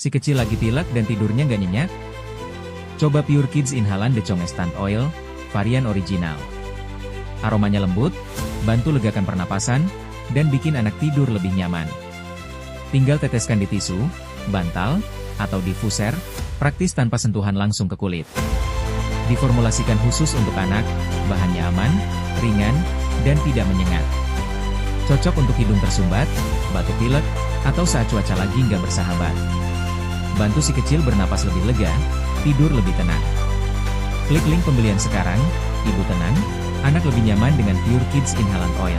Si kecil lagi pilek dan tidurnya nggak nyenyak? Coba Pure Kids Inhalan Decong Instant Oil, varian original. Aromanya lembut, bantu legakan pernapasan, dan bikin anak tidur lebih nyaman. Tinggal teteskan di tisu, bantal, atau diffuser, praktis tanpa sentuhan langsung ke kulit. Diformulasikan khusus untuk anak, bahannya aman, ringan, dan tidak menyengat. Cocok untuk hidung tersumbat, batuk pilek, atau saat cuaca lagi nggak bersahabat. Bantu si kecil bernapas lebih lega, tidur lebih tenang. Klik link pembelian sekarang, ibu tenang, anak lebih nyaman dengan Pure Kids Inhalant Oil.